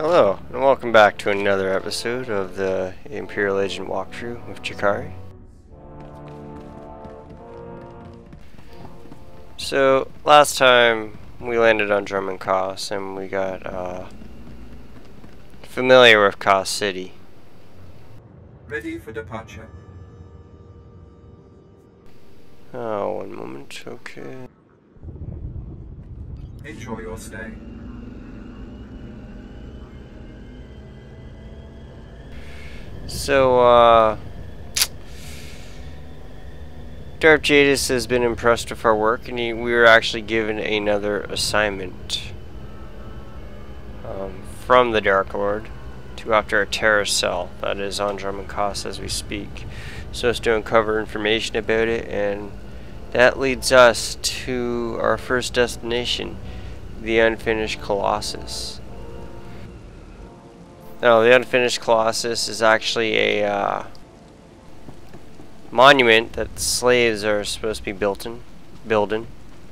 Hello, and welcome back to another episode of the Imperial Agent walkthrough with Jikari. So, last time we landed on Dromund Kaas and we got familiar with Kaas City. Ready for departure. Oh, one moment, okay. Enjoy your stay. So, Darth Jadis has been impressed with our work, and we were actually given another assignment from the Dark Lord to go after a terrorist cell that is on Dromund Kaas as we speak. So it's to uncover information about it, and that leads us to our first destination, the Unfinished Colossus. Now, the Unfinished Colossus is actually a monument that slaves are supposed to be building,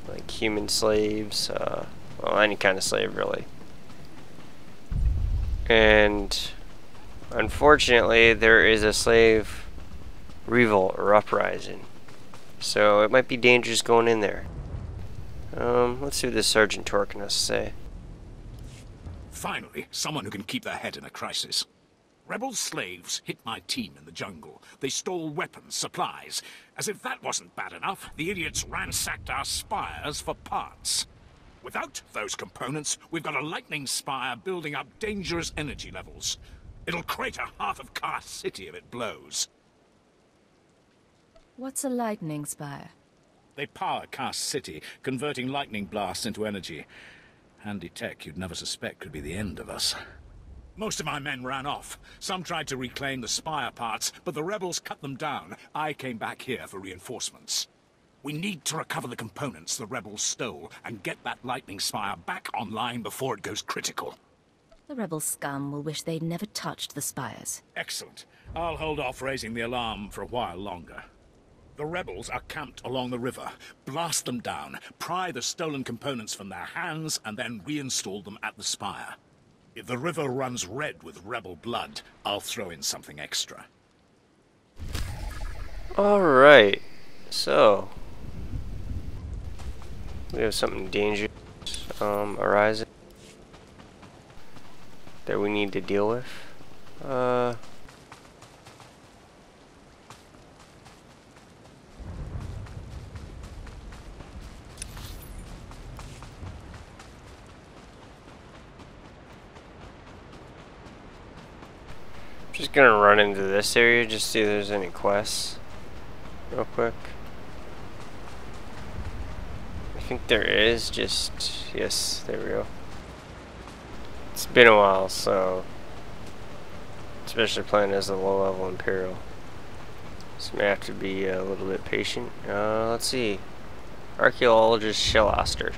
like human slaves, well, any kind of slave really. And unfortunately, there is a slave revolt or uprising, so it might be dangerous going in there. Let's see what this Sergeant Torkin has to say. Finally, someone who can keep their head in a crisis. Rebel slaves hit my team in the jungle. They stole weapons, supplies. As if that wasn't bad enough, the idiots ransacked our spires for parts. Without those components, we've got a lightning spire building up dangerous energy levels. It'll crater half of Kaas City if it blows. What's a lightning spire? They power Kaas City, converting lightning blasts into energy. Handy tech you'd never suspect could be the end of us. Most of my men ran off. Some tried to reclaim the spire parts, but the rebels cut them down. I came back here for reinforcements. We need to recover the components the rebels stole and get that lightning spire back online before it goes critical. The rebel scum will wish they'd never touched the spires. Excellent. I'll hold off raising the alarm for a while longer. The rebels are camped along the river. Blast them down, pry the stolen components from their hands, and then reinstall them at the spire. If the river runs red with rebel blood, I'll throw in something extra. Alright, so we have something dangerous arising that we need to deal with. Just gonna run into this area just see if there's any quests real quick. I think there is, yes, there we go. It's been a while, so especially playing as a low level Imperial, so you may have to be a little bit patient. Let's see, Archaeologist Shellaster.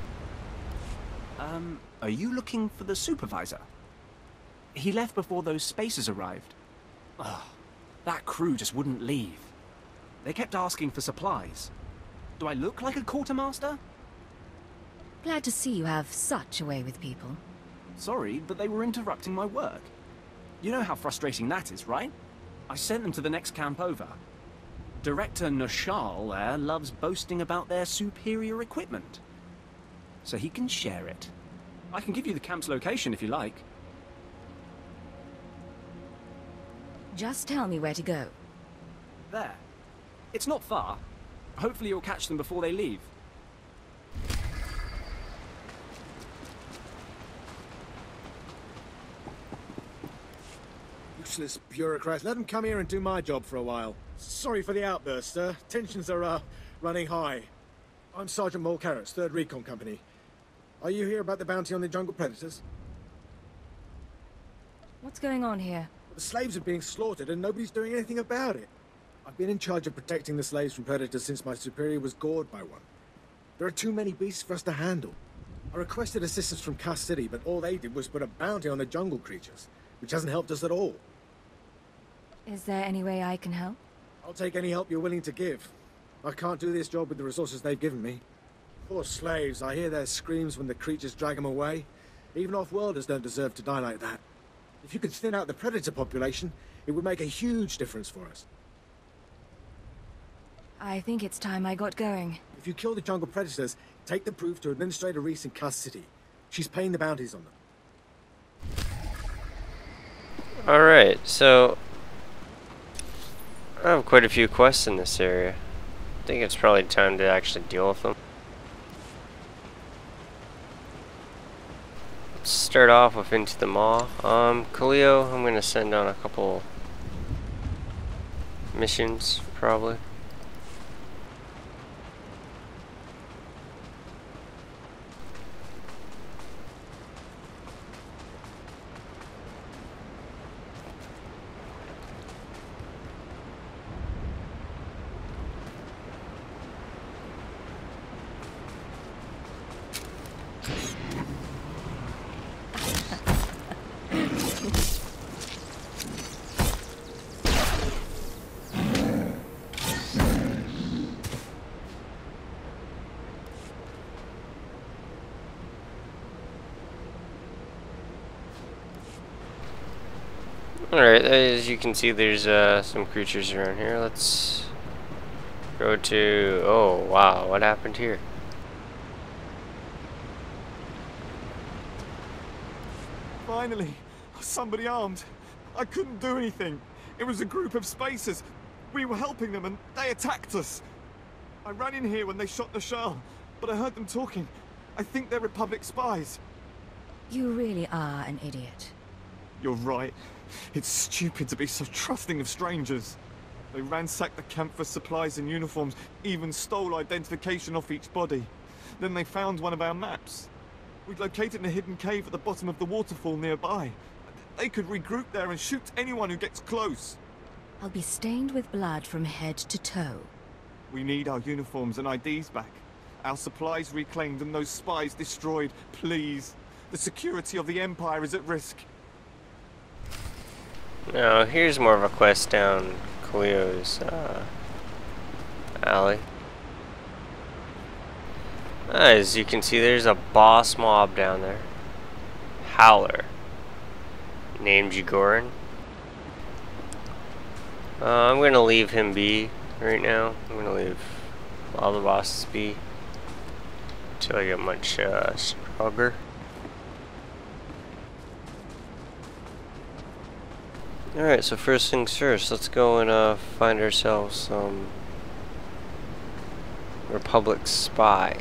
Are you looking for the supervisor? He left before those spacers arrived. Ugh, that crew just wouldn't leave. They kept asking for supplies. Do I look like a quartermaster? Glad to see you have such a way with people. Sorry, but they were interrupting my work. You know how frustrating that is, right? I sent them to the next camp over. Director Nashal there loves boasting about their superior equipment. So he can share it. I can give you the camp's location if you like. Just tell me where to go. There. It's not far. Hopefully you'll catch them before they leave. Useless bureaucrats. Let them come here and do my job for a while. Sorry for the outburst, sir. Tensions are, running high. I'm Sergeant Mulcaris, 3rd Recon Company. Are you here about the bounty on the jungle predators? What's going on here? The slaves are being slaughtered and nobody's doing anything about it. I've been in charge of protecting the slaves from predators since my superior was gored by one. There are too many beasts for us to handle. I requested assistance from Kaas City, but all they did was put a bounty on the jungle creatures, which hasn't helped us at all. Is there any way I can help? I'll take any help you're willing to give. I can't do this job with the resources they've given me. Poor slaves, I hear their screams when the creatures drag them away. Even off-worlders don't deserve to die like that. If you could thin out the predator population, it would make a huge difference for us. I think it's time I got going. If you kill the jungle predators, take the proof to Administrator Reese in Kaas City. She's paying the bounties on them. Alright, so I have quite a few quests in this area. I think it's probably time to actually deal with them. Let's start off with Into the Maw. Khalil, I'm gonna send on a couple missions, probably. Alright, as you can see, there's some creatures around here. Let's go to... oh, wow, what happened here? Finally! Somebody armed! I couldn't do anything! It was a group of spacers! We were helping them and they attacked us! I ran in here when they shot Nashal, but I heard them talking. I think they're Republic spies. You really are an idiot. You're right. It's stupid to be so trusting of strangers. They ransacked the camp for supplies and uniforms, even stole identification off each body. Then they found one of our maps. We'd located a hidden cave at the bottom of the waterfall nearby. They could regroup there and shoot anyone who gets close. I'll be stained with blood from head to toe. We need our uniforms and IDs back. Our supplies reclaimed and those spies destroyed. Please. The security of the Empire is at risk. Now, here's more of a quest down Cleo's alley. As you can see, there's a boss mob down there. Howler. Named Jigorin. I'm going to leave him be right now. I'm going to leave all the bosses be until I get much stronger. Alright, so first things first, let's go and find ourselves some Republic spy.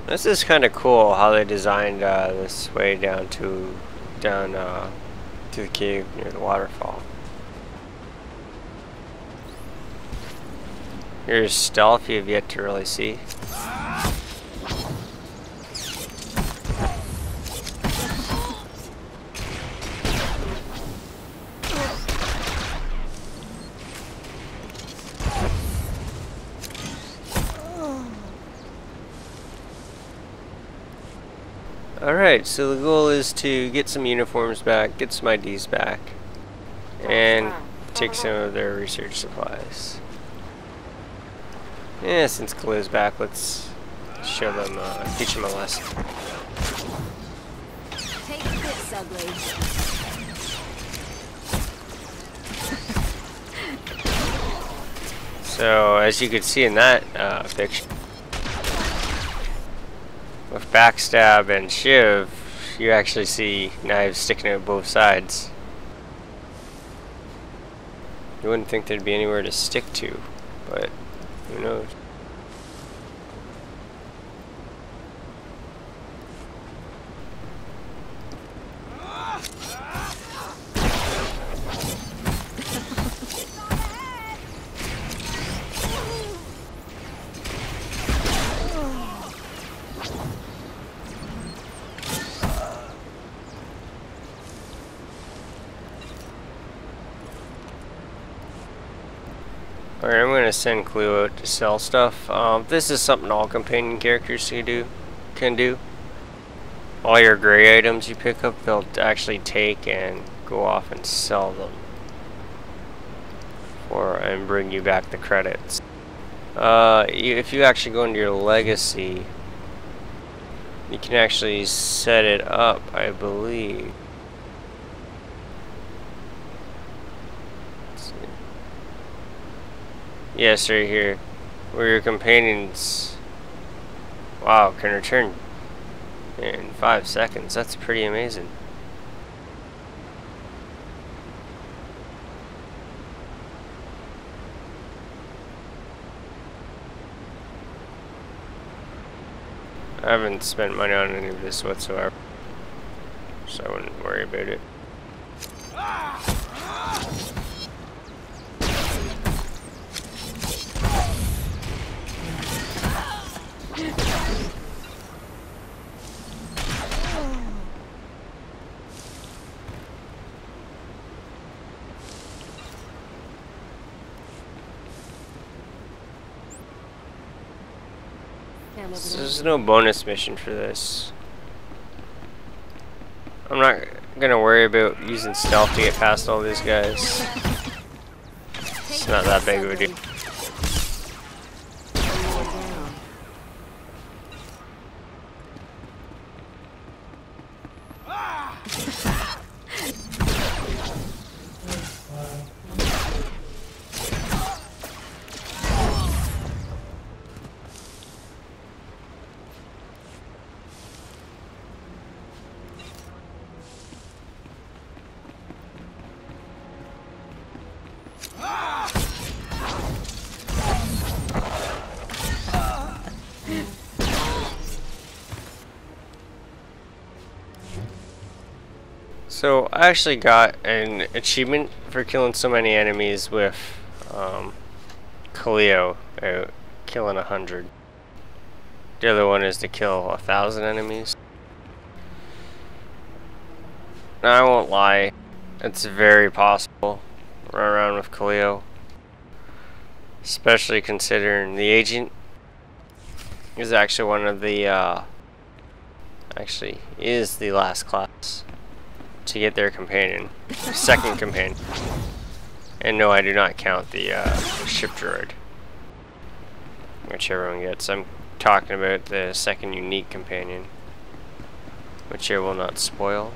This is kind of cool how they designed this way down to the cave near the waterfall. Here's stealth you have yet to really see. Alright, so the goal is to get some uniforms back, get some IDs back, and take some of their research supplies. Yeah, since Khalil's back, let's show them, teach them a lesson. Take this, ugly. So, as you can see in that picture, with Backstab and Shiv, you actually see knives sticking out both sides. You wouldn't think there'd be anywhere to stick to, but who knows? Alright, I'm going to send Cleo out to sell stuff. This is something all companion characters can do. All your gray items you pick up, they'll actually take and go off and sell them. And bring you back the credits. If you actually go into your legacy, you can actually set it up, I believe. Yes, right here. Where your companions, wow, can return in 5 seconds. That's pretty amazing. I haven't spent money on any of this whatsoever, so I wouldn't worry about it. So there's no bonus mission for this. I'm not gonna worry about using stealth to get past all these guys. It's not that big of a deal. So I actually got an achievement for killing so many enemies with Kaleo out, killing 100. The other one is to kill 1,000 enemies. Now I won't lie, it's very possible to run around with Kaleo, especially considering the agent is actually one of the actually is the last class to get their companion, second companion. And no, I do not count the ship droid, which everyone gets. I'm talking about the second unique companion, which I will not spoil.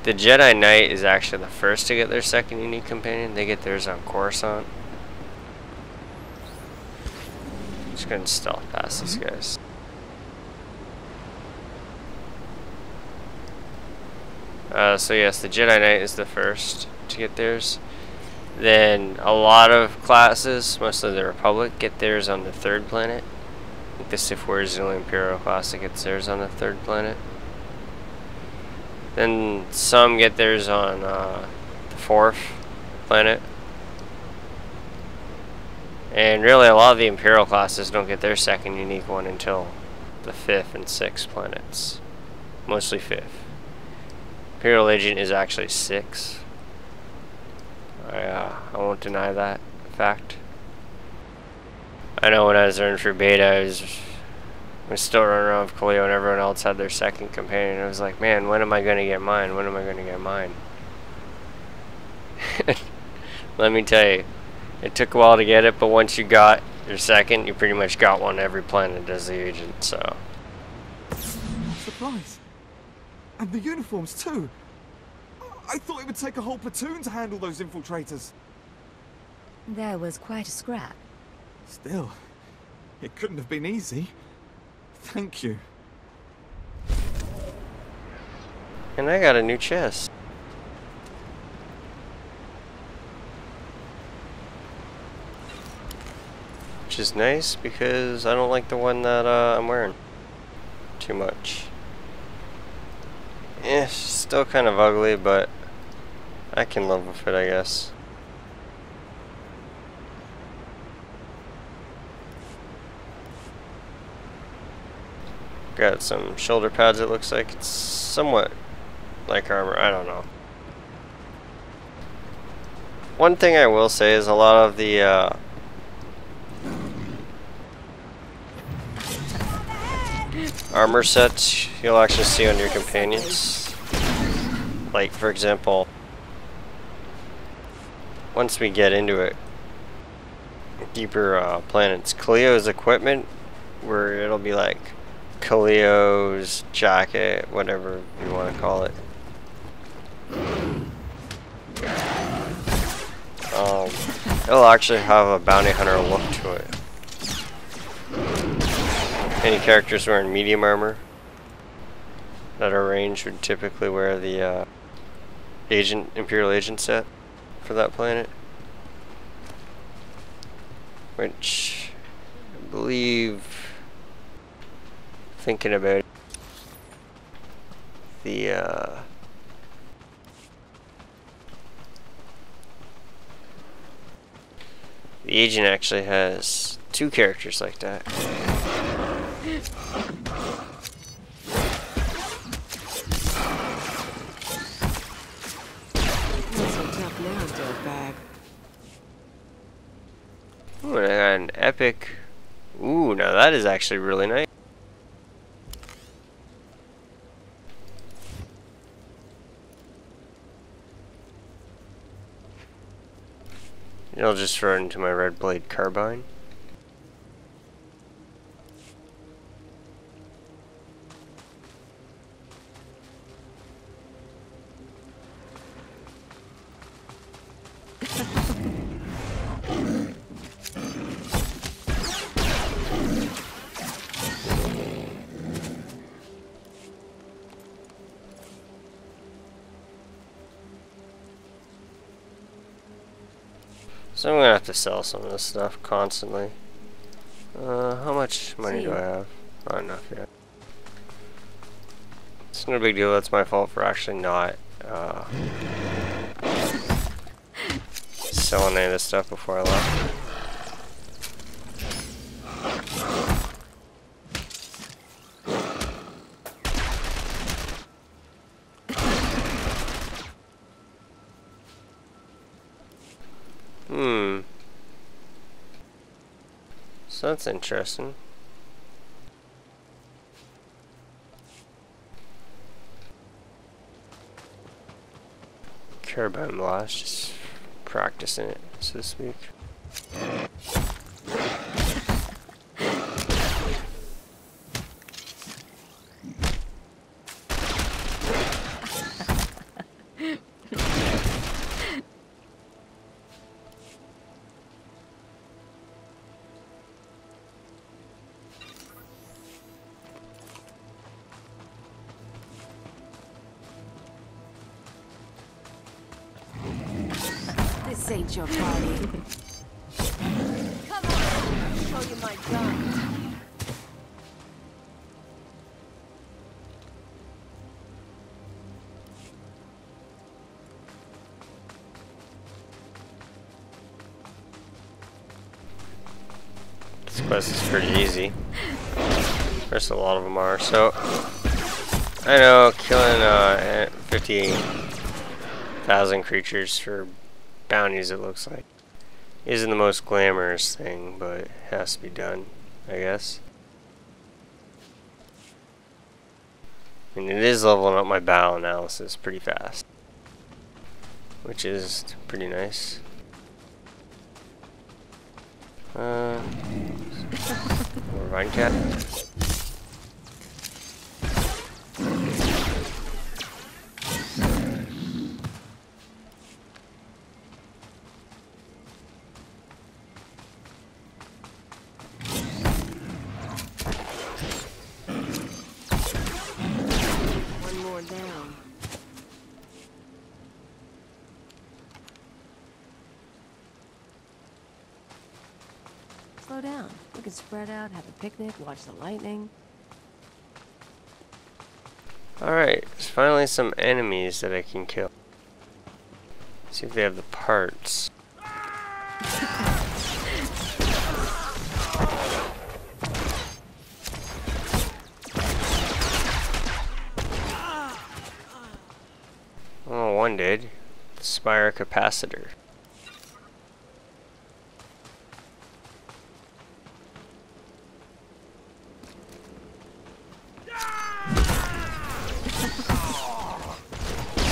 The Jedi Knight is actually the first to get their second unique companion. They get theirs on Coruscant. Just gonna stealth past these guys. So yes, the Jedi Knight is the first to get theirs. Then a lot of classes, mostly the Republic, get theirs on the 3rd planet. Like the Sith Warriors is the only Imperial class that gets theirs on the 3rd planet. Then some get theirs on the 4th planet. And really a lot of the Imperial classes don't get their second unique one until the 5th and 6th planets. Mostly 5th. Imperial Agent is actually 6. I won't deny that fact. I know when I was running for beta, I was still running around with Kaleo and everyone else had their second companion. I was like, man, when am I going to get mine? When am I going to get mine? Let me tell you, it took a while to get it, but once you got your second, you pretty much got one every planet as the agent, so. Supplies. And the uniforms too. I thought it would take a whole platoon to handle those infiltrators. There was quite a scrap. Still, it couldn't have been easy. Thank you. And I got a new chest. Which is nice because I don't like the one that I'm wearing too much. Yeah, it's still kind of ugly, but I can live with it, I guess. Got some shoulder pads, it looks like. It's somewhat like armor, I don't know. One thing I will say is a lot of the armor sets you'll actually see on your companions. Like, for example, once we get into it, deeper planets, Kaleo's equipment, where it'll be like Kaleo's jacket, whatever you want to call it. it'll actually have a bounty hunter look to it. Any characters wearing medium armor that are ranged would typically wear the Imperial agent set for that planet, which I believe, thinking about it, the agent actually has 2 characters like that. Ooh, and I got an epic. Ooh, now that is actually really nice. I'll just throw it into my red blade carbine. So I'm gonna have to sell some of this stuff constantly. How much money do I have? Not enough yet. It's no big deal. That's my fault for actually not selling any of this stuff before I left. So that's interesting. Carbine blast, just practicing it, so to speak. This ain't your party. Come on, I'll show you my gun. This quest is pretty easy. There's a lot of them are. So I know killing 58,000 creatures for bounties, it looks like, isn't the most glamorous thing, but it has to be done, I guess. I mean, it is leveling up my battle analysis pretty fast, which is pretty nice. More vine cat. Slow down. We can spread out, have a picnic, watch the lightning. Alright, there's finally some enemies that I can kill. See if they have the parts. Oh, one did. The Spire Capacitor.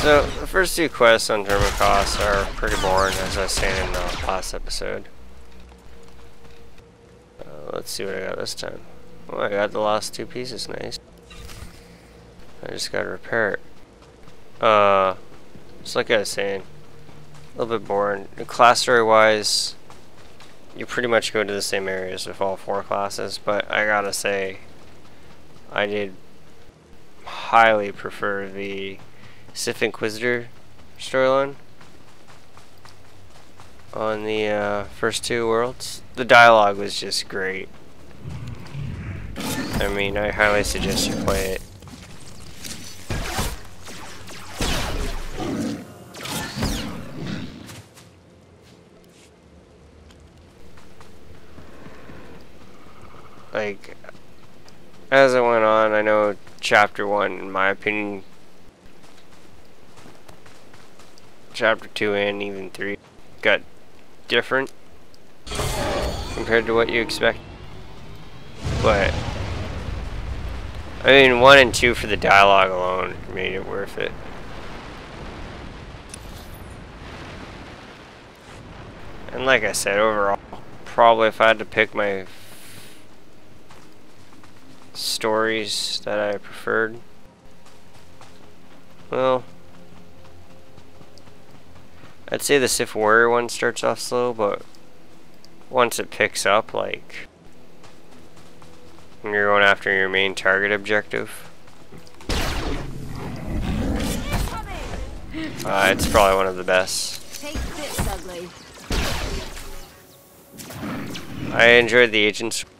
So, the first 2 quests on Dromund Kaas are pretty boring, as I was saying in the last episode. Let's see what I got this time. Oh, I got the last 2 pieces, nice. I just gotta repair it. Just like I was saying, A little bit boring. Class story wise, you pretty much go to the same areas with all 4 classes, but I gotta say, I did highly prefer the Sith Inquisitor storyline on the first 2 worlds. The dialogue was just great. I mean, I highly suggest you play it. Like, as it went on, I know Chapter 1, in my opinion, Chapter 2 and even 3 got different compared to what you expect. But, I mean, 1 and 2 for the dialogue alone made it worth it. And like I said, overall, probably if I had to pick my stories that I preferred, well, I'd say the Sith Warrior one starts off slow, but once it picks up, like when you're going after your main target objective, it's probably one of the best. Take this, ugly. I enjoyed the agent story.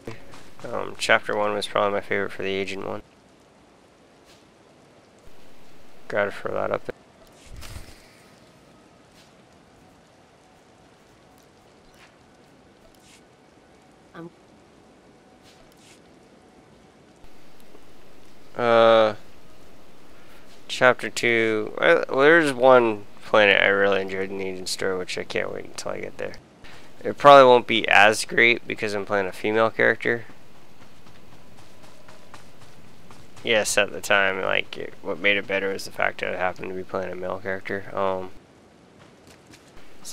Chapter 1 was probably my favorite for the agent one. Gotta throw that up there. Chapter 2. Well, there's one planet I really enjoyed in the agent story, which I can't wait until I get there. It probably won't be as great because I'm playing a female character. Yes, at the time, like, what made it better was the fact that I happened to be playing a male character. So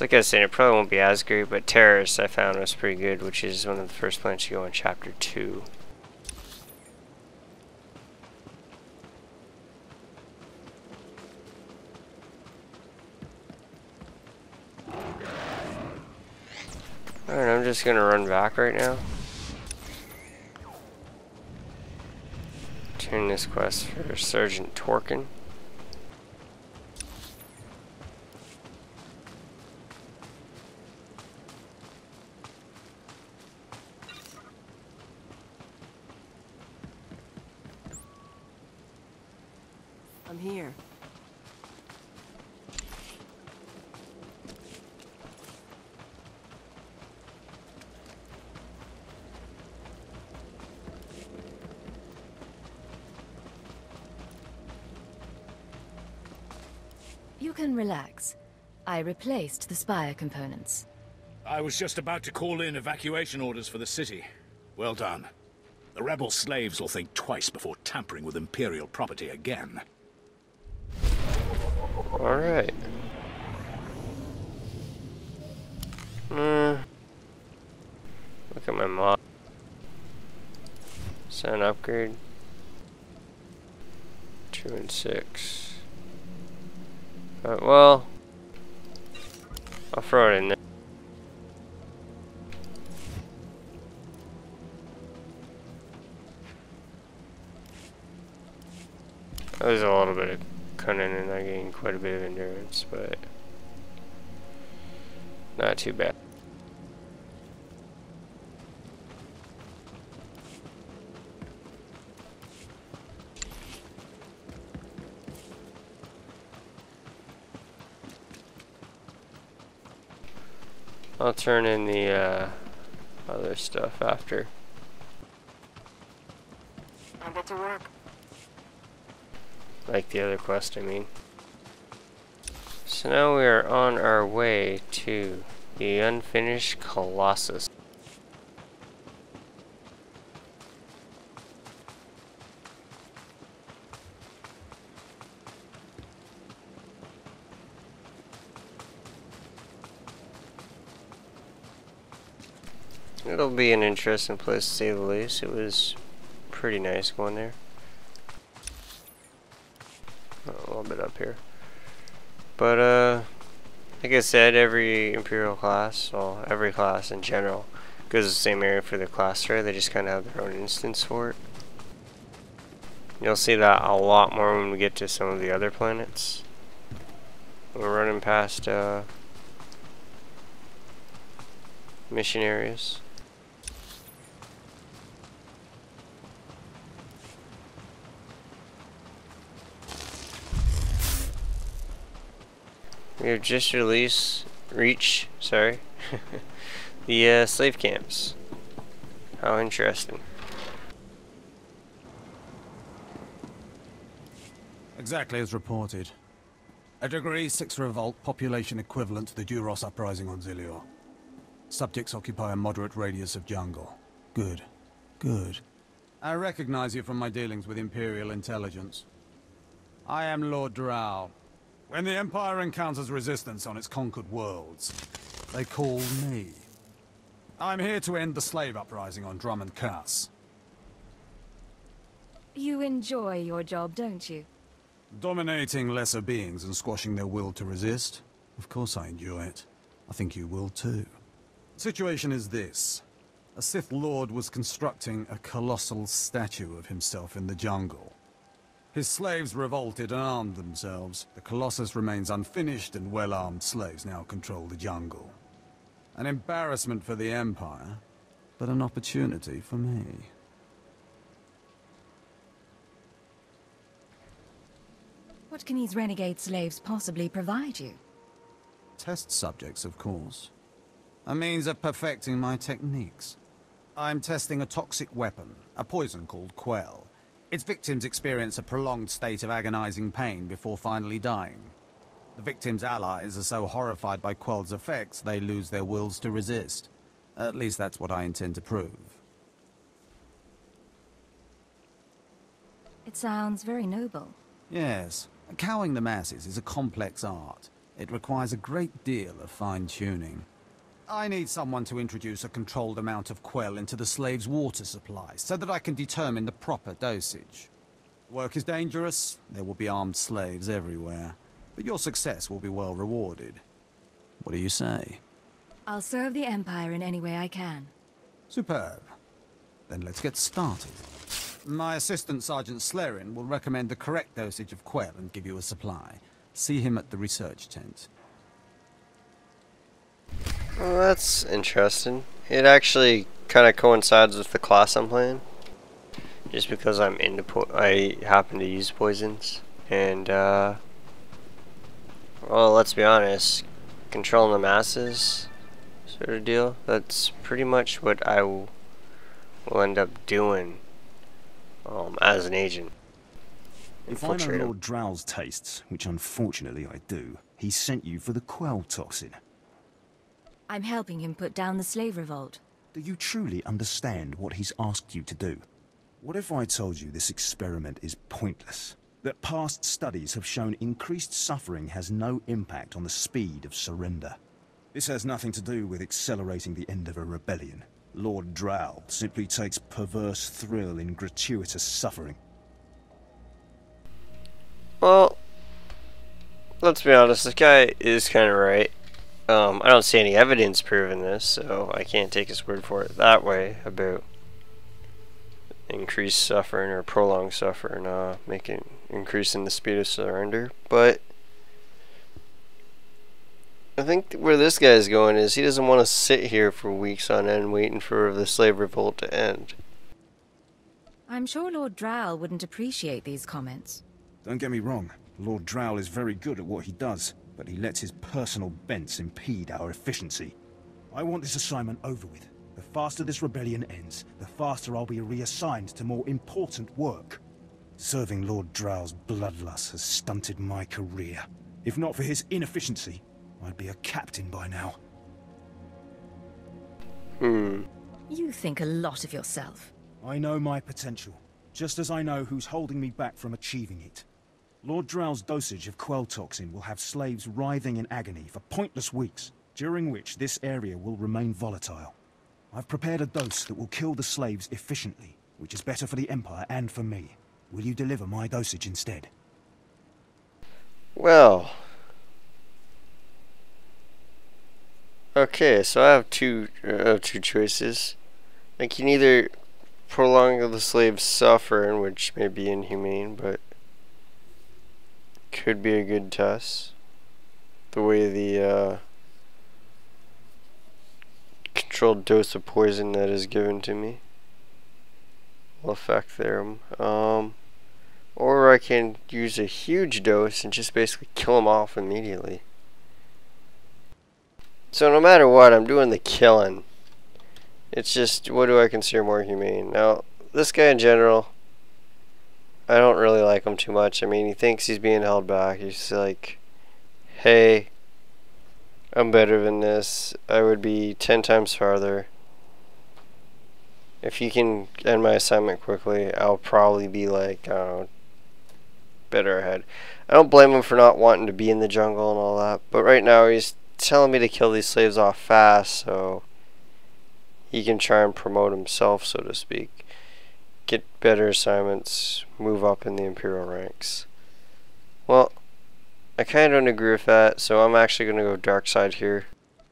like I was saying, it probably won't be as great, but Terrorist I found was pretty good, which is one of the first planets you go in Chapter 2. Alright, I'm just gonna run back right now. Turn this quest for Sergeant Torkin. I'm here. You can relax. I replaced the spire components. I was just about to call in evacuation orders for the city. Well done. The rebel slaves will think twice before tampering with Imperial property again. Alright. Look at my mod. Sound upgrade. 2 and 6. Well, I'll throw it in there. There's a little bit of cunning and I gained quite a bit of endurance, but not too bad. I'll turn in the other stuff after. I'll get to work. Like the other quest, I mean. So now we are on our way to the unfinished Colossus. It'll be an interesting place to say the least. It was pretty nice going there. A little bit up here. But Like I said, every Imperial class, well, every class in general, goes the same area for the class trade. They just kind of have their own instance for it. You'll see that a lot more when we get to some of the other planets. We're running past mission areas. We have just reached the slave camps. How interesting. Exactly as reported. A Degree 6 revolt, population equivalent to the Duros uprising on Zilior. Subjects occupy a moderate radius of jungle. Good. Good. I recognize you from my dealings with Imperial intelligence. I am Lord Drow. When the Empire encounters resistance on its conquered worlds, they call me. I'm here to end the slave uprising on Dromund Kaas. You enjoy your job, don't you? Dominating lesser beings and squashing their will to resist? Of course I enjoy it. I think you will too. The situation is this. A Sith Lord was constructing a colossal statue of himself in the jungle. His slaves revolted and armed themselves. The Colossus remains unfinished, and well-armed slaves now control the jungle. An embarrassment for the Empire, but an opportunity for me. What can these renegade slaves possibly provide you? Test subjects, of course. A means of perfecting my techniques. I'm testing a toxic weapon, a poison called Quell. Its victims experience a prolonged state of agonizing pain before finally dying. The victims' allies are so horrified by Quell's effects, they lose their wills to resist. At least that's what I intend to prove. It sounds very noble. Yes. Cowing the masses is a complex art. It requires a great deal of fine-tuning. I need someone to introduce a controlled amount of Quell into the slaves' water supply, so that I can determine the proper dosage. Work is dangerous, there will be armed slaves everywhere, but your success will be well rewarded. What do you say? I'll serve the Empire in any way I can. Superb. Then let's get started. My assistant, Sergeant Slerin, will recommend the correct dosage of Quell and give you a supply. See him at the research tent. Well, that's interesting. It actually kind of coincides with the class I'm playing. Just because I'm into I happen to use poisons. And, well, let's be honest. Controlling the masses sort of deal. That's pretty much what I will end up doing as an agent. If I know Lord Drow's tastes, which unfortunately I do, he sent you for the Quell toxin. I'm helping him put down the slave revolt. Do you truly understand what he's asked you to do? What if I told you this experiment is pointless? That past studies have shown increased suffering has no impact on the speed of surrender. This has nothing to do with accelerating the end of a rebellion. Lord Drow simply takes perverse thrill in gratuitous suffering. Well, let's be honest, this guy is kind of right. I don't see any evidence proving this, so I can't take his word for it that way about increased suffering or prolonged suffering, increasing the speed of surrender. But I think where this guy's going is he doesn't want to sit here for weeks on end waiting for the slave revolt to end. I'm sure Lord Drow wouldn't appreciate these comments. Don't get me wrong, Lord Drow is very good at what he does, but he lets his personal bents impede our efficiency. I want this assignment over with. The faster this rebellion ends, the faster I'll be reassigned to more important work. Serving Lord Drow's bloodlust has stunted my career. If not for his inefficiency, I'd be a captain by now. You think a lot of yourself. I know my potential, just as I know who's holding me back from achieving it. Lord Drow's dosage of Quell toxin will have slaves writhing in agony for pointless weeks, during which this area will remain volatile. I've prepared a dose that will kill the slaves efficiently, which is better for the Empire and for me. Will you deliver my dosage instead? Well, Okay, so I have two choices. I can either prolong the slave's suffering, which may be inhumane, but could be a good test. The way the controlled dose of poison that is given to me will affect them. Or I can use a huge dose and just basically kill them off immediately. So no matter what, I'm doing the killing. It's just, what do I consider more humane? Now, this guy in general, I don't really like him too much. I mean, he thinks he's being held back. He's like, hey, I'm better than this. I would be 10 times farther. If you can end my assignment quickly, I'll probably be like, I don't know, better ahead. I don't blame him for not wanting to be in the jungle and all that, but right now he's telling me to kill these slaves off fast so he can try and promote himself, so to speak. Get better assignments, move up in the Imperial ranks. Well, I kind of don't agree with that, so I'm actually going to go dark side here.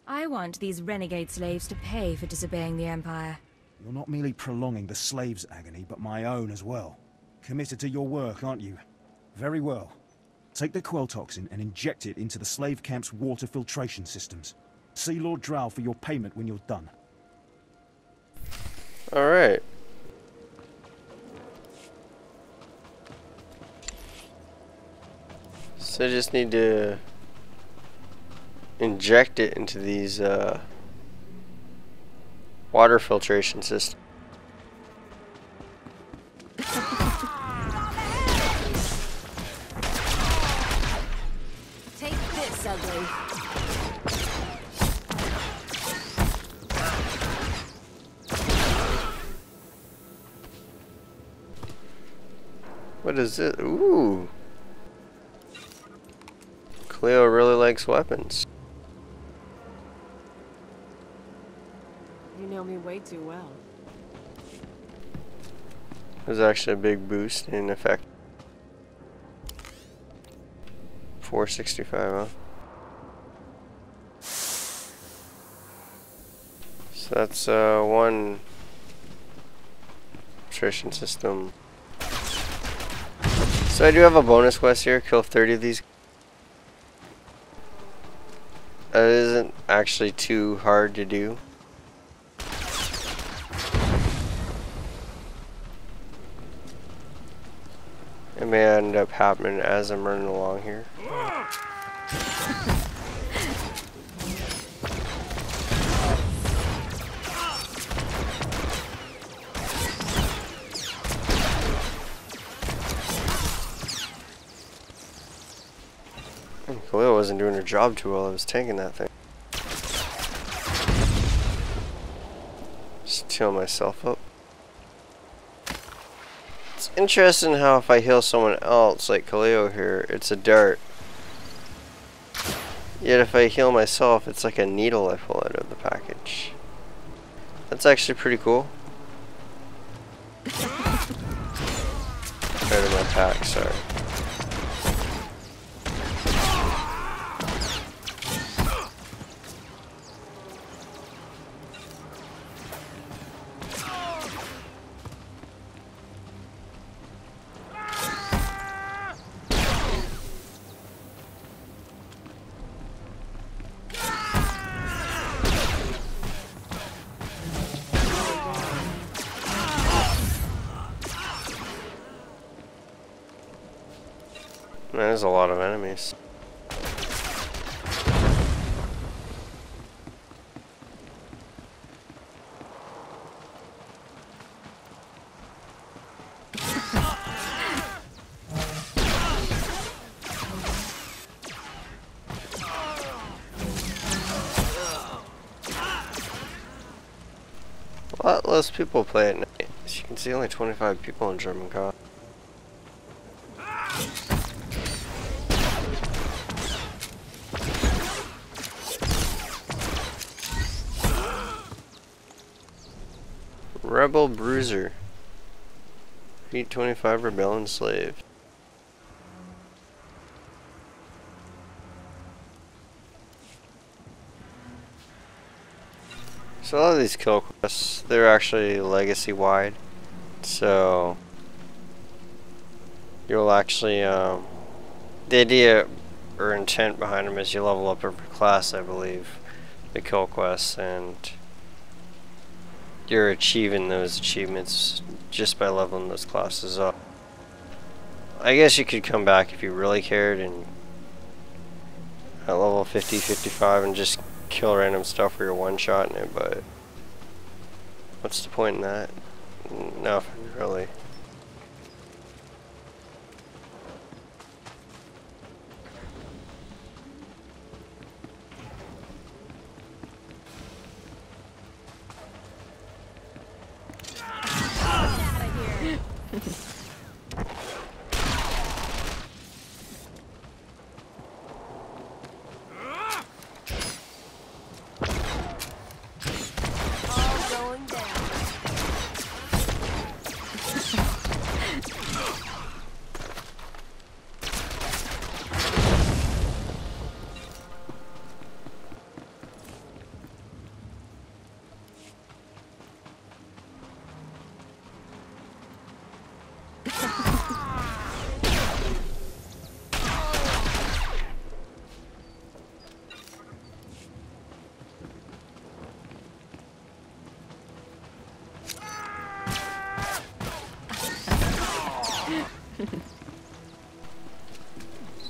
I want these renegade slaves to pay for disobeying the Empire. You're not merely prolonging the slave's agony, but my own as well. Committed to your work, aren't you? Very well. Take the quell toxin and inject it into the slave camp's water filtration systems. See Lord Drow for your payment when you're done. Alright. So I just need to inject it into these water filtration systems. Take this, ugly. What is it? Ooh. Cleo really likes weapons. You know me way too well. There's actually a big boost in effect. 465, huh? So that's one nutrition system. So I do have a bonus quest here, kill 30 of these. That isn't actually too hard to do. It may end up happening as I'm running along here. Khalil wasn't doing her job too well. I was tanking that thing. Just heal myself up. It's interesting how if I heal someone else, like Kaleo here, it's a dart. Yet if I heal myself, it's like a needle I pull out of the package. That's actually pretty cool. Out of my pack, sorry. There's a lot of enemies. A lot less people play at night. As you can see, only 25 people in Dromund Kaas. Rebel Bruiser. Defeat 25 rebellion slave. So a lot of these kill quests, they're actually legacy wide. So you'll actually, the idea or intent behind them is you level up every class, I believe, the kill quests, and you're achieving those achievements just by leveling those classes up. I guess you could come back if you really cared and at level 50, 55 and just kill random stuff where you're one-shotting it, but what's the point in that? Nothing, really.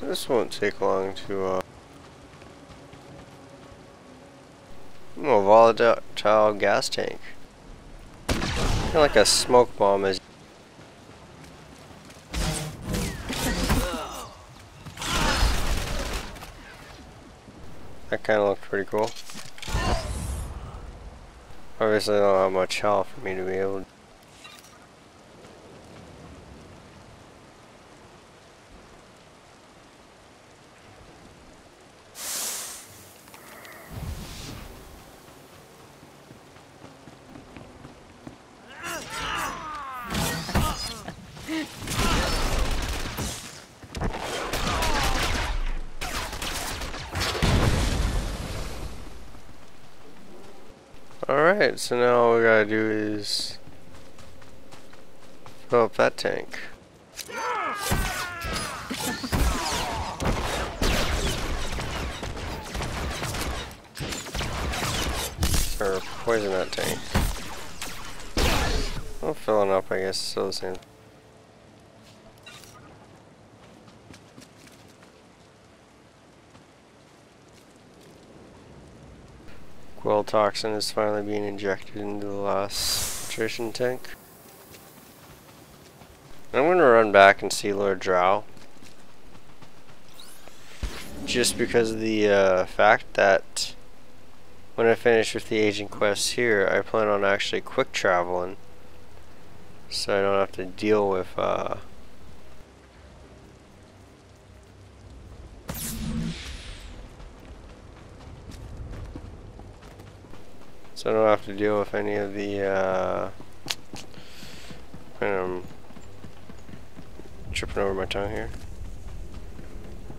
This won't take long to, oh, volatile gas tank. Kind of like a smoke bomb is. That kind of looked pretty cool. Obviously I don't have much health for me to be able to. Alright, so now all we gotta do is fill up that tank. Or poison that tank. Well, filling up, I guess, is still the same. Quill toxin is finally being injected into the last nutrition tank. I'm going to run back and see Lord Drow. Just because of the fact that when I finish with the agent quests here, I plan on actually quick traveling. So I don't have to deal with so I don't have to deal with any of the tripping over my tongue here.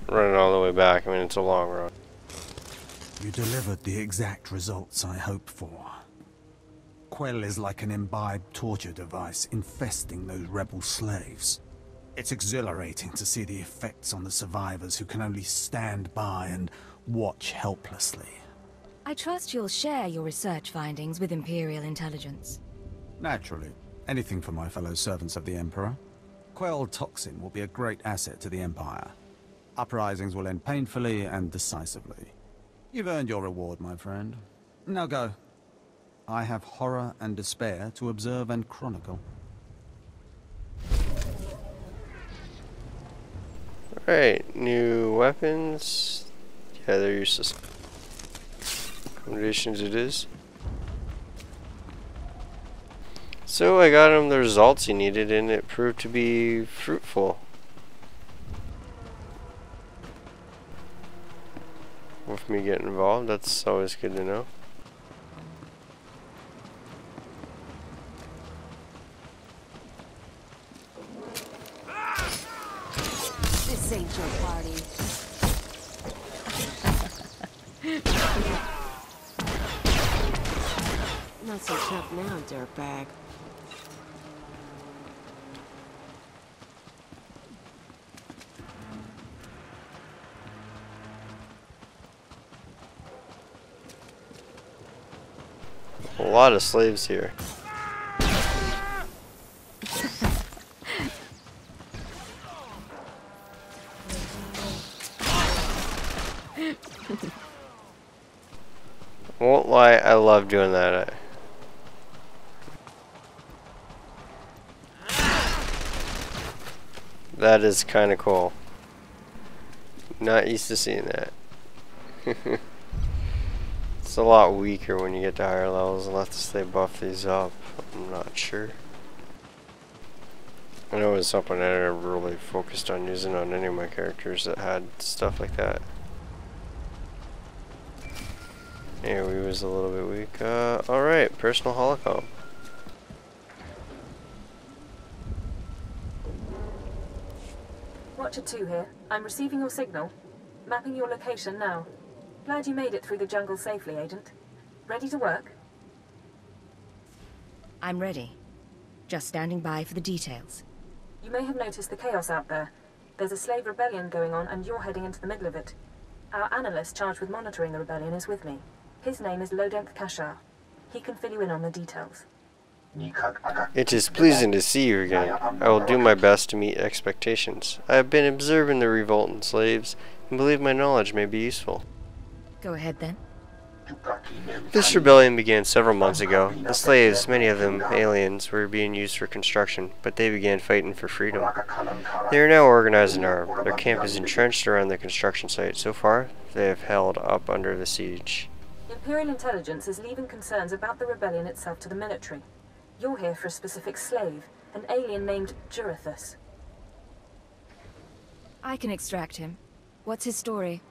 Running all the way back, I mean it's a long run. You delivered the exact results I hoped for. Quell is like an imbibed torture device infesting those rebel slaves. It's exhilarating to see the effects on the survivors who can only stand by and watch helplessly. I trust you'll share your research findings with Imperial intelligence. Naturally. Anything for my fellow servants of the Emperor. Quell toxin will be a great asset to the Empire. Uprisings will end painfully and decisively. You've earned your reward, my friend. Now go. I have horror and despair to observe and chronicle. Alright, new weapons. Yeah, they're useless. Accommodations it is. So I got him the results he needed and it proved to be fruitful. With me getting involved, that's always good to know. This ain't your party. Not so tough now, dirtbag. A lot of slaves here. Won't lie, I love doing that. That is kind of cool. Not used to seeing that. It's a lot weaker when you get to higher levels unless they buff these up. I'm not sure. I know it's something that I really focused on using on any of my characters that had stuff like that. Yeah, we was a little bit weak. Alright, personal holocom. Watcher 2 here. I'm receiving your signal. Mapping your location now. Glad you made it through the jungle safely, Agent. Ready to work? I'm ready. Just standing by for the details. You may have noticed the chaos out there. There's a slave rebellion going on and you're heading into the middle of it. Our analyst charged with monitoring the rebellion is with me. His name is Dromund Kaas. He can fill you in on the details. It is pleasing to see you again. I will do my best to meet expectations. I have been observing the revoltant slaves and believe my knowledge may be useful. Go ahead then. This rebellion began several months ago. The slaves, many of them aliens, were being used for construction, but they began fighting for freedom. They are now organized and armed. Their camp is entrenched around the construction site. So far, they have held up under the siege. Imperial intelligence is leaving concerns about the rebellion itself to the military. You're here for a specific slave, an alien named Jurithus. I can extract him. What's his story?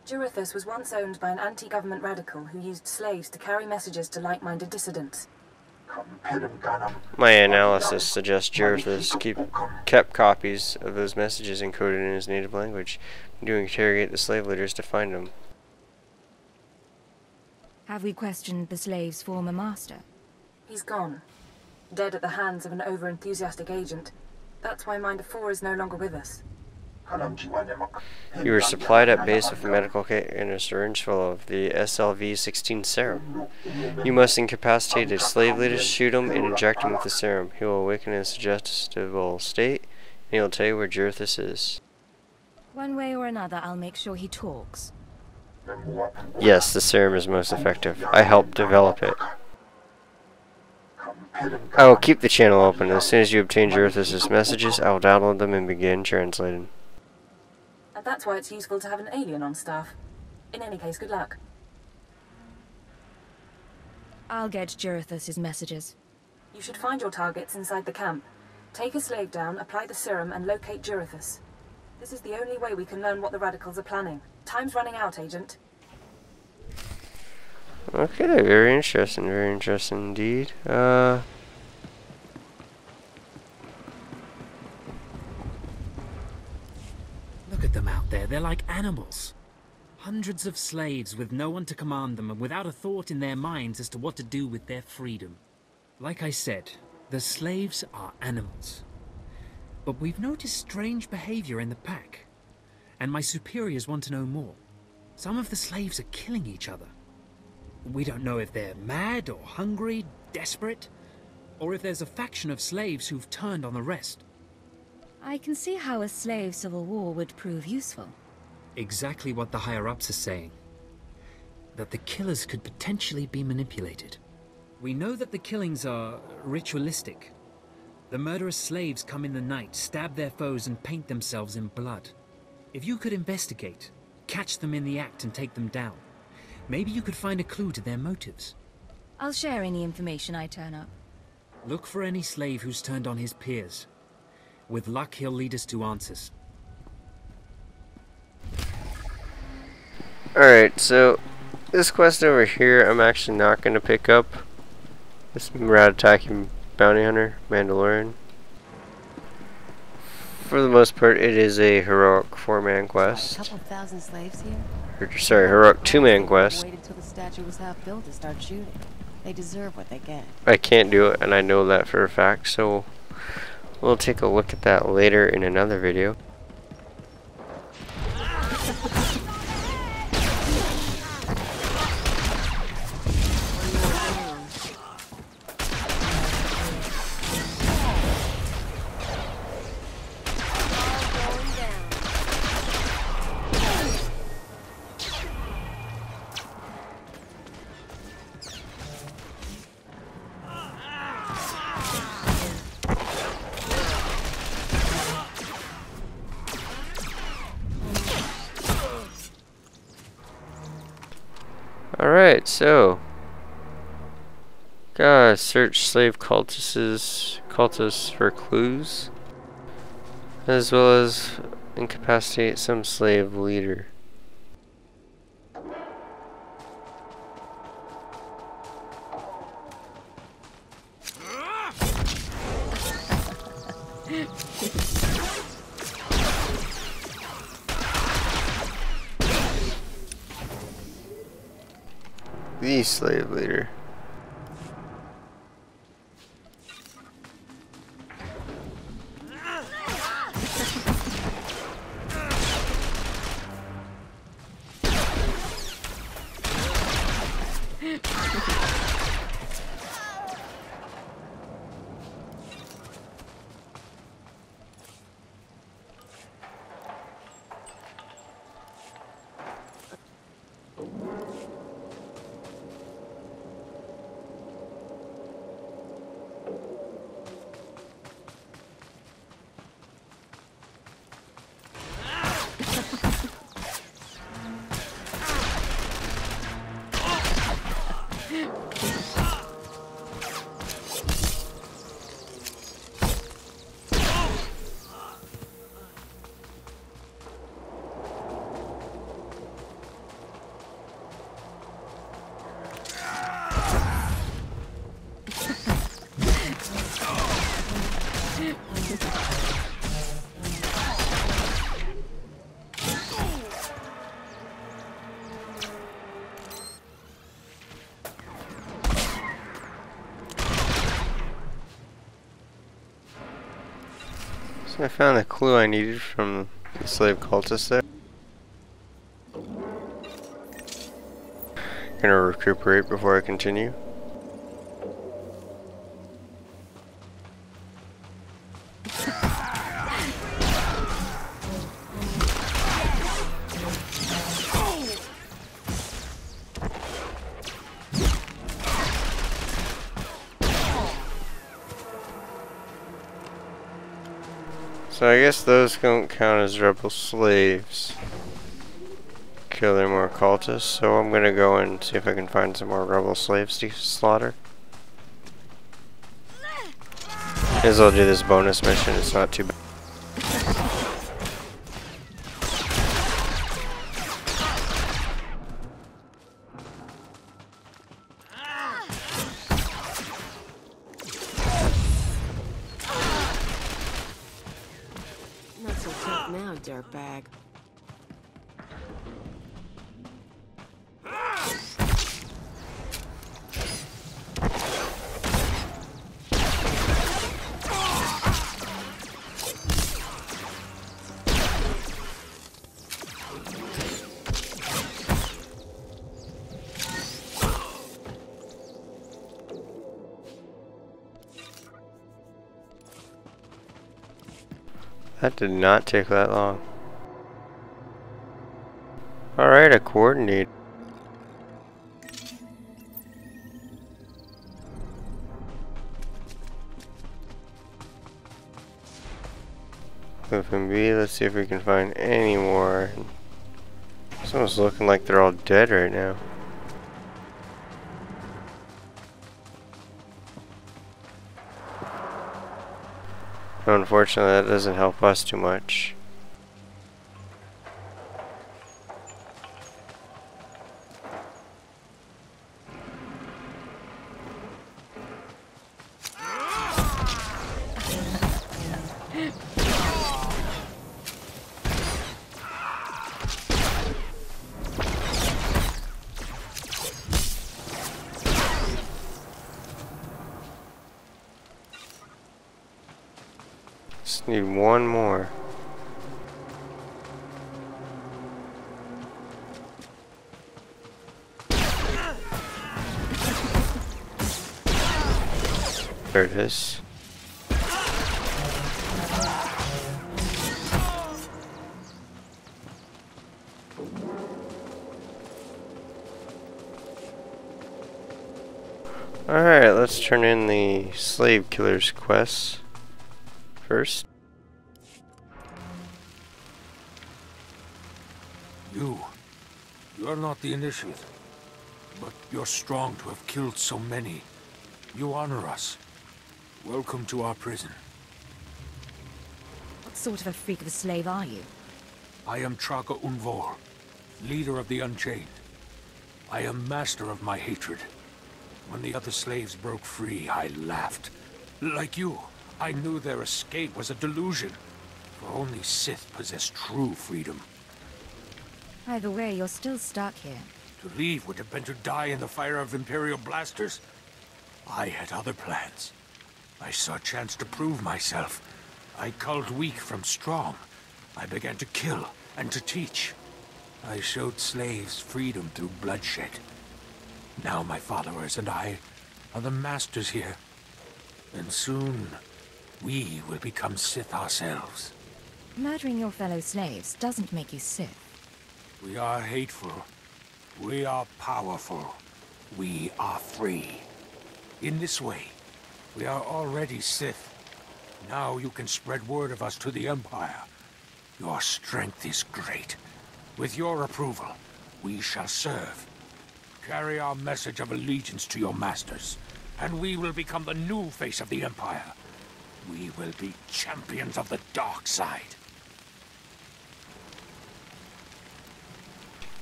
Jurithus was once owned by an anti-government radical who used slaves to carry messages to like-minded dissidents. My analysis suggests Jurithus kept copies of those messages encoded in his native language and to interrogate the slave leaders to find them. Have we questioned the slave's former master? He's gone. Dead at the hands of an over-enthusiastic agent. That's why Minder 4 is no longer with us. You were supplied at base with a medical kit and a syringe full of the SLV-16 serum. You must incapacitate a slave leader, shoot him, and inject him with the serum. He will awaken in a suggestible state, and he will tell you where Jurithus is. One way or another, I'll make sure he talks. Yes, the serum is most effective. I helped develop it. I will keep the channel open. As soon as you obtain Jurithus' messages, I will download them and begin translating. And that's why it's useful to have an alien on staff. In any case, good luck. I'll get Jurithus' messages. You should find your targets inside the camp. Take a slave down, apply the serum, and locate Jurithus. This is the only way we can learn what the radicals are planning. Time's running out, Agent. Okay, very interesting indeed. Look at them out there, they're like animals. Hundreds of slaves with no one to command them and without a thought in their minds as to what to do with their freedom. Like I said, the slaves are animals. But we've noticed strange behavior in the pack. And my superiors want to know more. Some of the slaves are killing each other. We don't know if they're mad or hungry, desperate, or if there's a faction of slaves who've turned on the rest. I can see how a slave civil war would prove useful. Exactly what the higher-ups are saying. That the killers could potentially be manipulated. We know that the killings are ritualistic. The murderous slaves come in the night, stab their foes, and paint themselves in blood. If you could investigate, catch them in the act and take them down, maybe you could find a clue to their motives. I'll share any information I turn up. Look for any slave who's turned on his peers. With luck, he'll lead us to answers. Alright, so this quest over here I'm actually not going to pick up. This rat-attacking bounty hunter, Mandalorian. For the most part, it is a heroic 4-man quest. A couple thousand slaves here. Sorry, heroic 2-man quest. Waited till the statue was half built to start shooting. They deserve what they get. I can't do it, and I know that for a fact, so we'll take a look at that later in another video. Alright, so gotta search slave cultists for clues, as well as incapacitate some slave leader. The slave leader. So I found the clue I needed from the slave cultist there. Gonna recuperate before I continue. So I guess those don't count as rebel slaves. Kill their more cultists, so I'm gonna go and see if I can find some more rebel slaves to slaughter. May as well do this bonus mission, it's not too bad. Not so tough now, dirtbag. That did not take that long. Alright, a coordinate. FMB, let's see if we can find any more. It's almost looking like they're all dead right now. Unfortunately, that doesn't help us too much. Need one more. There it is. Alright, let's turn in the slave killer's quest first. You're not the initiate, but you're strong to have killed so many. You honor us. Welcome to our prison. What sort of a freak of a slave are you? I am Traga Unvor, leader of the Unchained. I am master of my hatred. When the other slaves broke free, I laughed. Like you, I knew their escape was a delusion, for only Sith possess true freedom. Either way, you're still stuck here. To leave would have been to die in the fire of Imperial blasters. I had other plans. I saw a chance to prove myself. I culled weak from strong. I began to kill and to teach. I showed slaves freedom through bloodshed. Now my followers and I are the masters here. And soon, we will become Sith ourselves. Murdering your fellow slaves doesn't make you Sith. We are hateful. We are powerful. We are free. In this way, we are already Sith. Now you can spread word of us to the Empire. Your strength is great. With your approval, we shall serve. Carry our message of allegiance to your masters, and we will become the new face of the Empire. We will be champions of the dark side.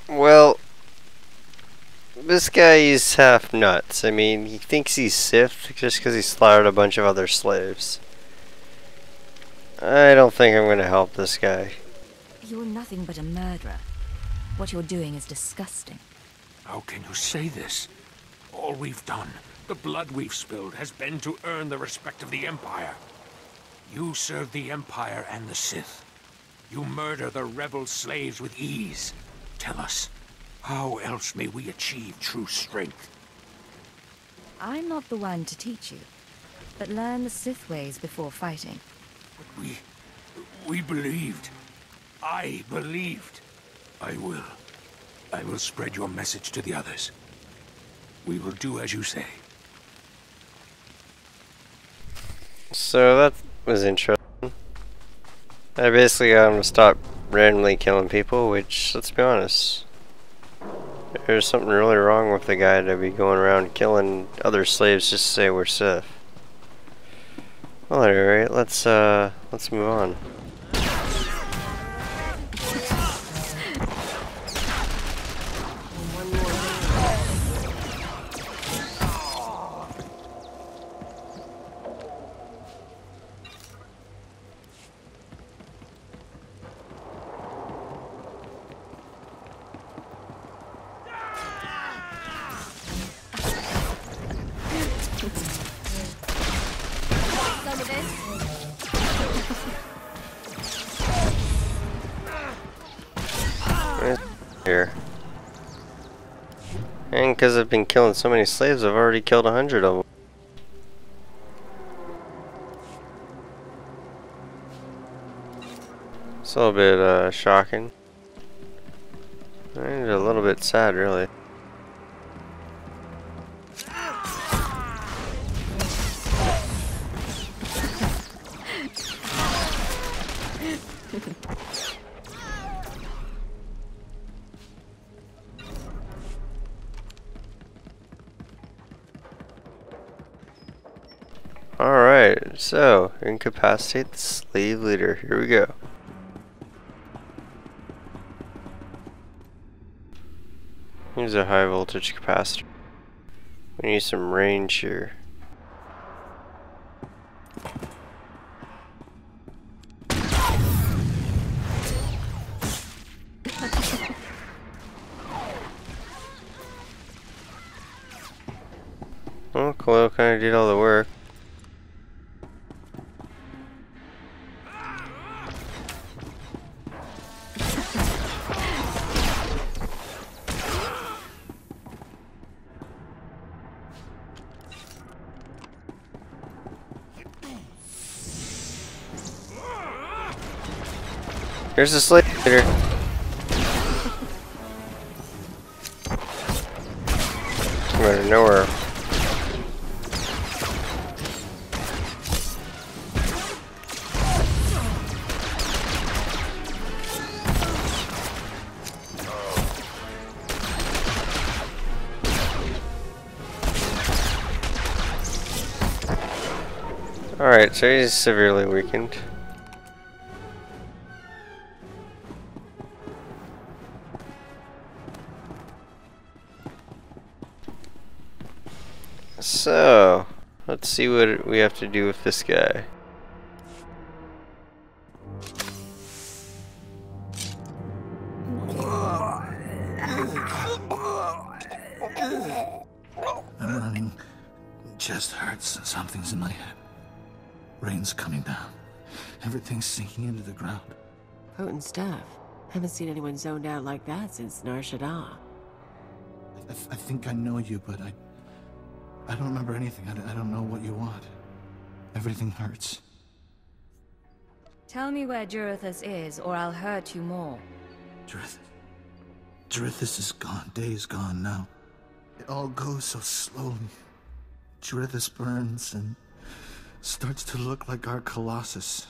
Well, this guy is half nuts. I mean, he thinks he's Sith just because he slaughtered a bunch of other slaves. I don't think I'm going to help this guy. You're nothing but a murderer. What you're doing is disgusting. How can you say this? All we've done, the blood we've spilled, has been to earn the respect of the Empire. You serve the Empire and the Sith. You murder the rebel slaves with ease. Tell us, how else may we achieve true strength? I'm not the one to teach you, but learn the Sith ways before fighting. We believed. I believed. I will spread your message to the others. We will do as you say. So that was interesting. I basically got him to stop randomly killing people, which, let's be honest, there's something really wrong with the guy to be going around killing other slaves just to say we're Sith. Well, alright, let's move on. Here. And because I've been killing so many slaves, I've already killed 100 of them. It's a little bit shocking. And a little bit sad, really. Alright, so incapacitate the slave leader. Here we go. Here's a high voltage capacitor. We need some range here. Well, Khalil kind of did all the work. There's a slave leader. Come out of nowhere. Alright, so he's severely weakened. So, let's see what we have to do with this guy. I'm running. Chest hurts. Something's in my head. Rain's coming down. Everything's sinking into the ground. Potent stuff. Haven't seen anyone zoned out like that since Nar Shaddaa. I think I know you, but I don't remember anything. I don't know what you want. Everything hurts. Tell me where Jurithus is, or I'll hurt you more. Jurithus is gone. Days gone now. It all goes so slowly. Jurithus burns and starts to look like our Colossus.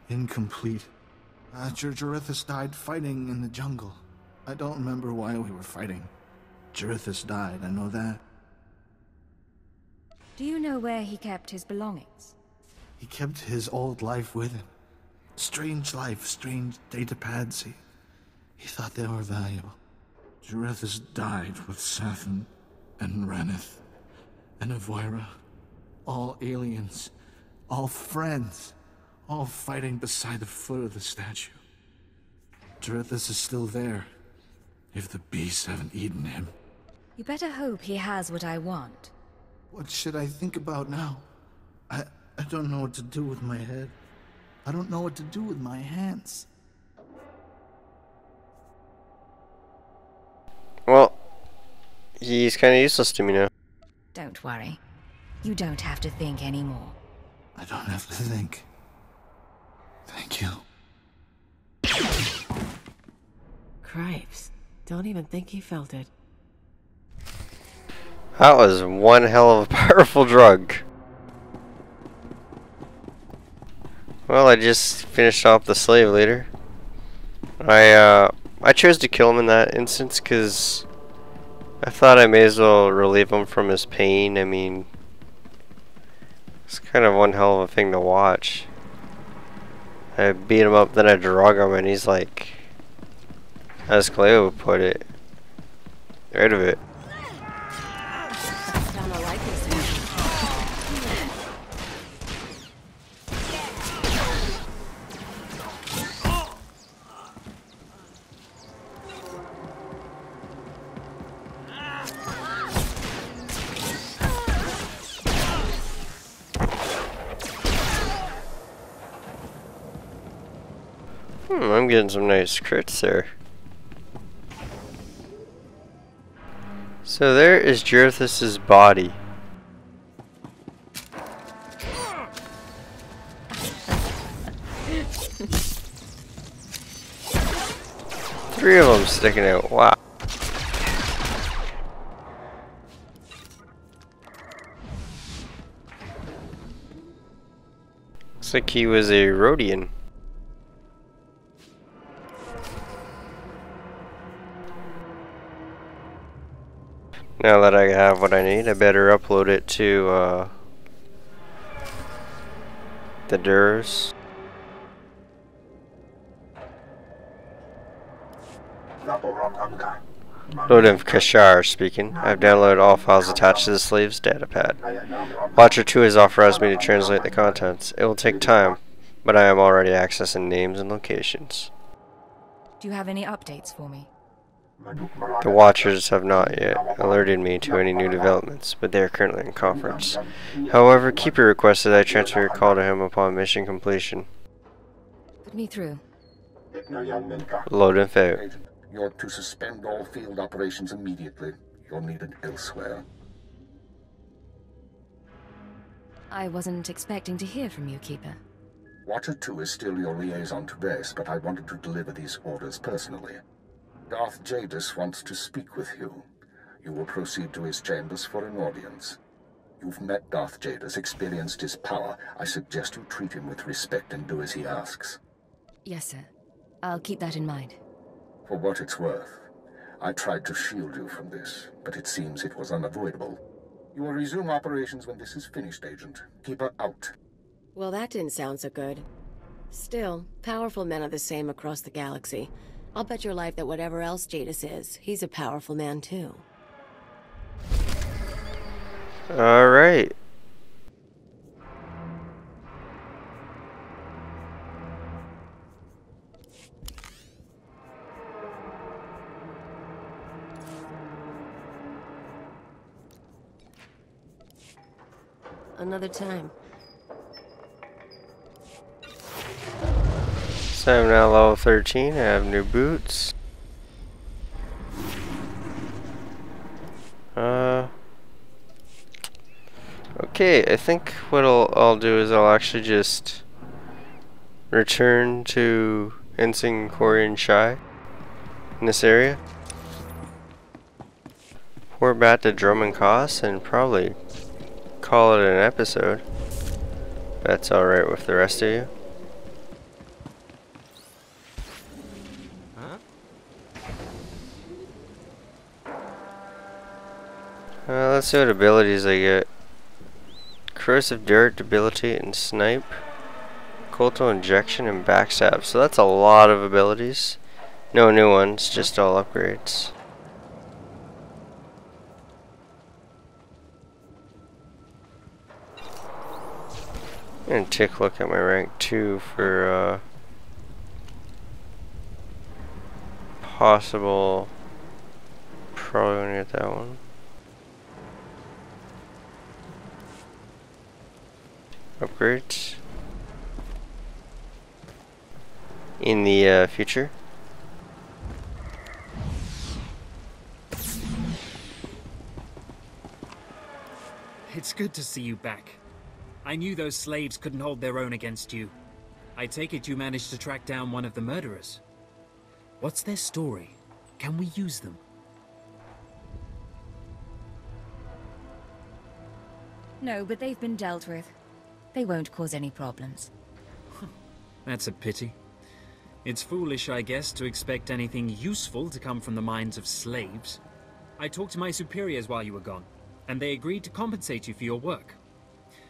Incomplete. Jurithus died fighting in the jungle. I don't remember why we were fighting. Jurithus died, I know that. Do you know where he kept his belongings? He kept his old life with him. Strange life, strange datapads. He thought they were valuable. Jurithus died with Sathan and Ranith and Avoira. All aliens, all friends, all fighting beside the foot of the statue. Jurithus is still there, if the beasts haven't eaten him. You better hope he has what I want. What should I think about now? I don't know what to do with my head. I don't know what to do with my hands. Well, he's kind of useless to me now. Don't worry. You don't have to think anymore. I don't have to think. Thank you. Cripes. Don't even think he felt it. That was one hell of a powerful drug. Well, I just finished off the slave leader. I chose to kill him in that instance because I thought I may as well relieve him from his pain. I mean, it's kind of one hell of a thing to watch. I beat him up, then I drug him, and he's like, as Cleo would put it, rid of it. I'm getting some nice crits there. So there is Jurithus' body. Three of them sticking out. Wow. Looks like he was a Rhodian. Now that I have what I need, I better upload it to the DURS. Dromund Kaas speaking. I've downloaded all files attached to the slave's datapad. Watcher 2 has authorized me to translate the contents. It will take time, but I am already accessing names and locations. Do you have any updates for me? The Watchers have not yet alerted me to any new developments, but they are currently in conference. However, Keeper requested I transfer your call to him upon mission completion. Put me through. Load and fail. You're to suspend all field operations immediately. You're needed elsewhere. I wasn't expecting to hear from you, Keeper. Watcher 2 is still your liaison to base, but I wanted to deliver these orders personally. Darth Jadis wants to speak with you. You will proceed to his chambers for an audience. You've met Darth Jadis, experienced his power. I suggest you treat him with respect and do as he asks. Yes, sir. I'll keep that in mind. For what it's worth, I tried to shield you from this, but it seems it was unavoidable. You will resume operations when this is finished, Agent. Keep her out. Well, that didn't sound so good. Still, powerful men are the same across the galaxy. I'll bet your life that whatever else Jadis is, he's a powerful man too. Alright. Another time. So I'm now level 13. I have new boots. Okay, I think what I'll do is I'll actually just return to Ensign Corian Shy in this area. Report back to Dromund Kaas and probably call it an episode. That's alright with the rest of you. Let's see what abilities I get. Corrosive Dirt, Debilitate, and Snipe. Colto Injection and Backstab. So that's a lot of abilities. No new ones, just all upgrades. I'm gonna take a look at my rank 2 for possible. Probably gonna get that one. Upgrades in the future. It's good to see you back. I knew those slaves couldn't hold their own against you. I take it you managed to track down one of the murderers. What's their story? Can we use them? No, but they've been dealt with. They won't cause any problems. That's a pity. It's foolish, I guess, to expect anything useful to come from the minds of slaves. I talked to my superiors while you were gone, and they agreed to compensate you for your work.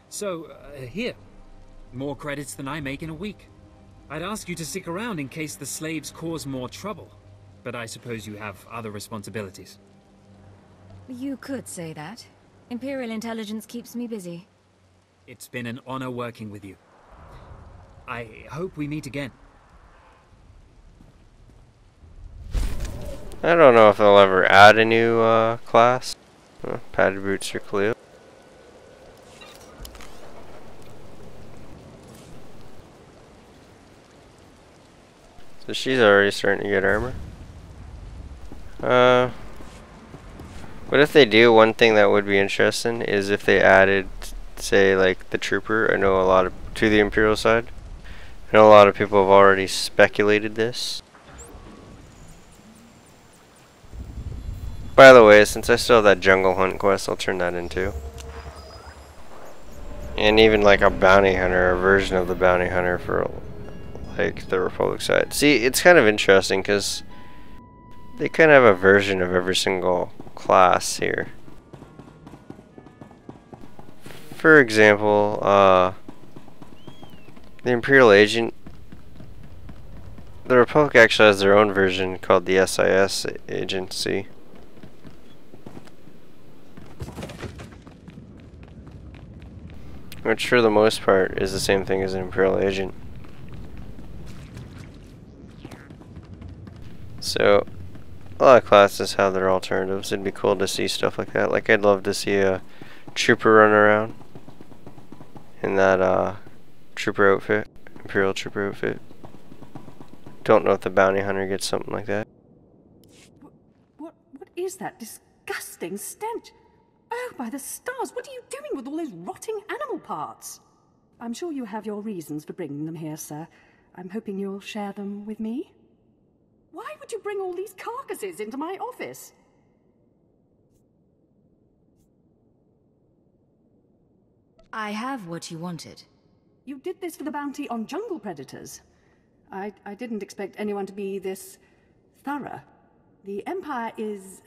So, here. More credits than I make in a week. I'd ask you to stick around in case the slaves cause more trouble, but I suppose you have other responsibilities. You could say that. Imperial intelligence keeps me busy. It's been an honor working with you. I hope we meet again. I don't know if they'll ever add a new class. Padded boots for Cleo. So she's already starting to get armor. But if they do, one thing that would be interesting is if they added, say, like the trooper. I know a lot of to the Imperial side. I know a lot of people have already speculated this. By the way, since I still have that jungle hunt quest, I'll turn that into. And even like a bounty hunter, a version of the bounty hunter for like the Republic side. See, it's kind of interesting because they kind of have a version of every single class here. For example, the Imperial agent, the Republic actually has their own version called the SIS agency. Which for the most part is the same thing as an Imperial agent. So a lot of classes have their alternatives. It'd be cool to see stuff like that. Like I'd love to see a trooper run around in that trooper outfit, Imperial trooper outfit. Don't know if the bounty hunter gets something like that. What is that disgusting stench? Oh, by the stars, what are you doing with all those rotting animal parts? I'm sure you have your reasons for bringing them here, sir. I'm hoping you'll share them with me. Why would you bring all these carcasses into my office? I have what you wanted. You did this for the bounty on jungle predators. I didn't expect anyone to be this thorough. The Empire is,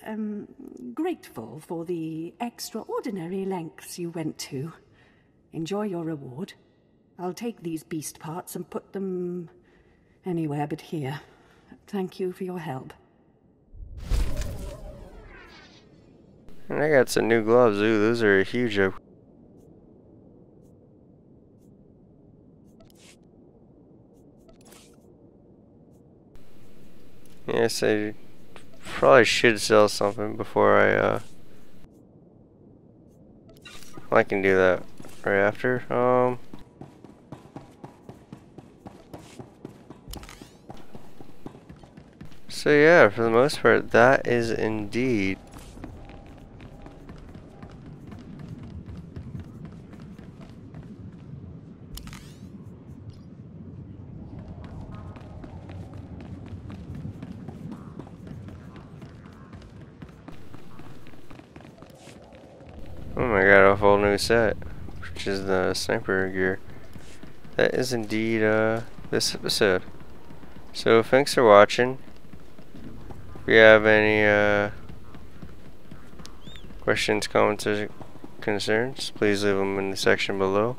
grateful for the extraordinary lengths you went to. Enjoy your reward. I'll take these beast parts and put them anywhere but here. Thank you for your help. And I got some new gloves. Ooh, those are huge. Yes, I probably should sell something before I can do that right after. So yeah, for the most part, that is indeed oh my god, a whole new set, which is the sniper gear. That is indeed this episode. So thanks for watching. If you have any questions, comments, or concerns, please leave them in the section below.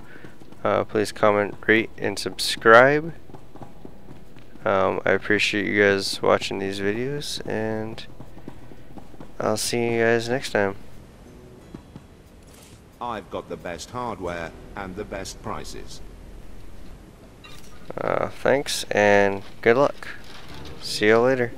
Please comment, rate, and subscribe. I appreciate you guys watching these videos, and I'll see you guys next time. I've got the best hardware and the best prices. Thanks and good luck. See you later.